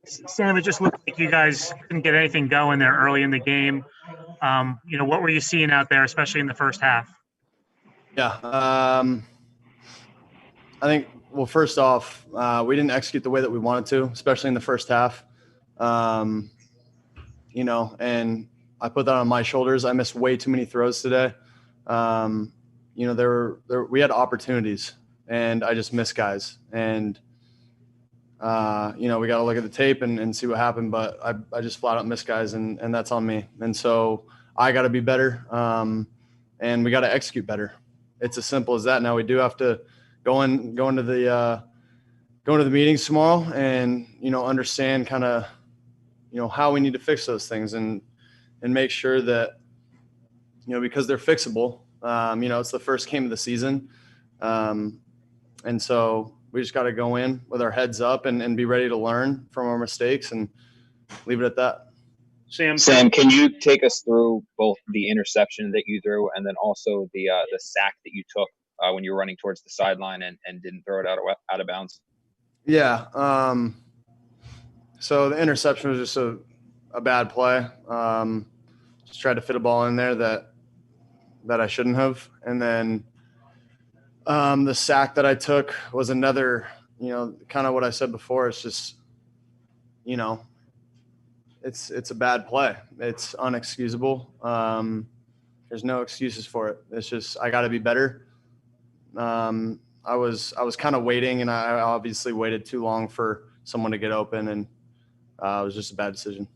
Sam, it just looked like you guys couldn't get anything going there early in the game. What were you seeing out there, especially in the first half? Yeah. I think, well, first off, we didn't execute the way that we wanted to, especially in the first half. And I put that on my shoulders. I missed way too many throws today. We had opportunities, and I just missed guys. And, we got to look at the tape and see what happened. But I just flat out missed guys, and that's on me. And so I got to be better, and we got to execute better. It's as simple as that. Now we do have to go into the meetings tomorrow and, understand kind of, how we need to fix those things and make sure that, because they're fixable, it's the first game of the season. And so we just got to go in with our heads up and be ready to learn from our mistakes and leave it at that. Sam, can you take us through both the interception that you threw and then also the sack that you took when you were running towards the sideline and didn't throw it out of bounds? Yeah. So the interception was just a bad play. Just tried to fit a ball in there that I shouldn't have. And then the sack that I took was another, kind of what I said before. It's just, it's a bad play. It's unexcusable. There's no excuses for it. It's just I got to be better. I was kind of waiting, and I obviously waited too long for someone to get open, and it was just a bad decision.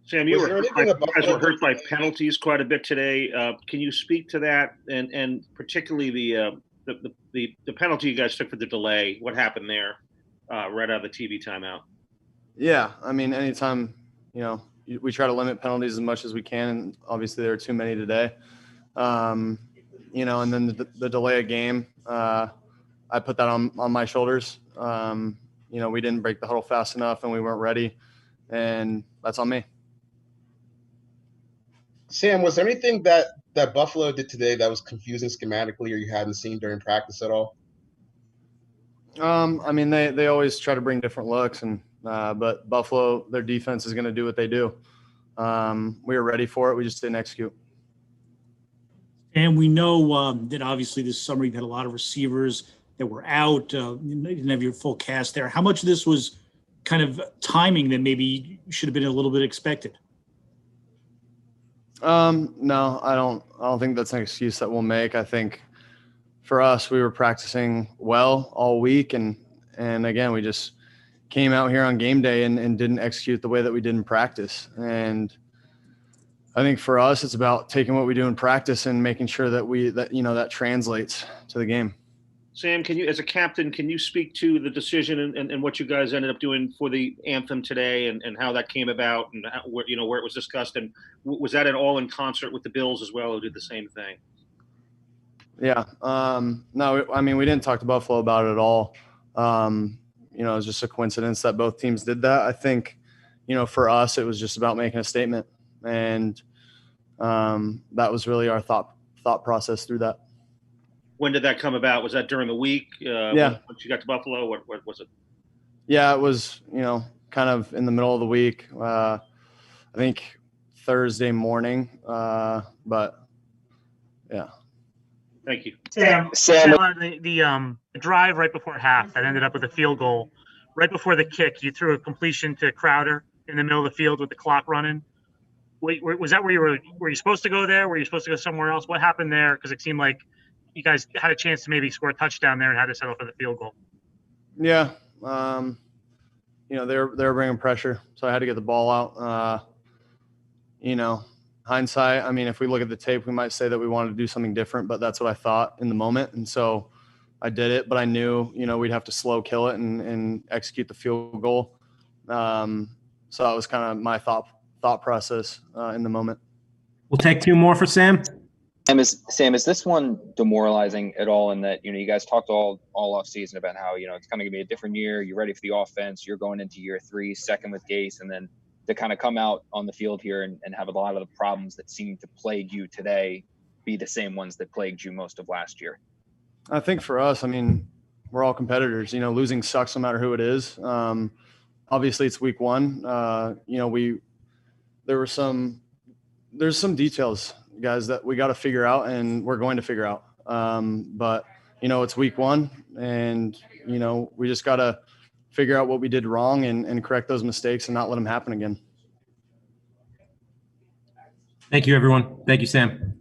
Sam, you guys were hurt by penalties quite a bit today. Can you speak to that, and particularly the penalty you guys took for the delay? What happened there right out of the TV timeout? Yeah, I mean, anytime we try to limit penalties as much as we can, and obviously there are too many today. And then the delay of game, I put that on my shoulders. We didn't break the huddle fast enough, and we weren't ready, and that's on me. Sam, was there anything that Buffalo did today that was confusing schematically or you hadn't seen during practice at all? I mean, they always try to bring different looks, but Buffalo, their defense is going to do what they do. We were ready for it. We just didn't execute. And we know that obviously this summer you've had a lot of receivers that were out. You didn't have your full cast there. How much of this was kind of timing that maybe should have been a little bit expected? No, I don't think that's an excuse that we'll make. I think for us, we were practicing well all week. And again, we just came out here on game day and didn't execute the way that we did in practice. And I think for us, it's about taking what we do in practice and making sure that that translates to the game. Sam, as a captain, can you speak to the decision and what you guys ended up doing for the anthem today and how that came about and where it was discussed? And was that at all in concert with the Bills as well, who did the same thing? Yeah. No, I mean, we didn't talk to Buffalo about it at all. It was just a coincidence that both teams did that. I think, for us, it was just about making a statement. And that was really our thought process through that. When did that come about? Was that during the week? Yeah. Once you got to Buffalo, what was it? Yeah, it was, kind of in the middle of the week. I think Thursday morning. But yeah. Thank you. Sam, the drive right before half that ended up with a field goal. Right before the kick, you threw a completion to Crowder in the middle of the field with the clock running. Was that were you supposed to go there? Were you supposed to go somewhere else? What happened there? Because it seemed like you guys had a chance to maybe score a touchdown there and had to settle for the field goal. Yeah. They were bringing pressure, so I had to get the ball out. Hindsight, I mean, if we look at the tape, we might say that we wanted to do something different, but that's what I thought in the moment. And so I did it, but I knew, we'd have to slow kill it and execute the field goal. So that was kind of my thought process in the moment. We'll take two more for Sam. Sam, is this one demoralizing at all in that, you guys talked all off season about how, it's kind of going to be a different year. You're ready for the offense. You're going into year 3, second with Gase, and then to kind of come out on the field here and have a lot of the problems that seem to plague you today be the same ones that plagued you most of last year? I think for us, I mean, we're all competitors. Losing sucks no matter who it is. obviously it's week one. You know, there's some details, guys, that we got to figure out, and we're going to figure out. But you know, it's week one, and you know, we just got to figure out what we did wrong and correct those mistakes and not let them happen again. Thank you, everyone. Thank you, Sam.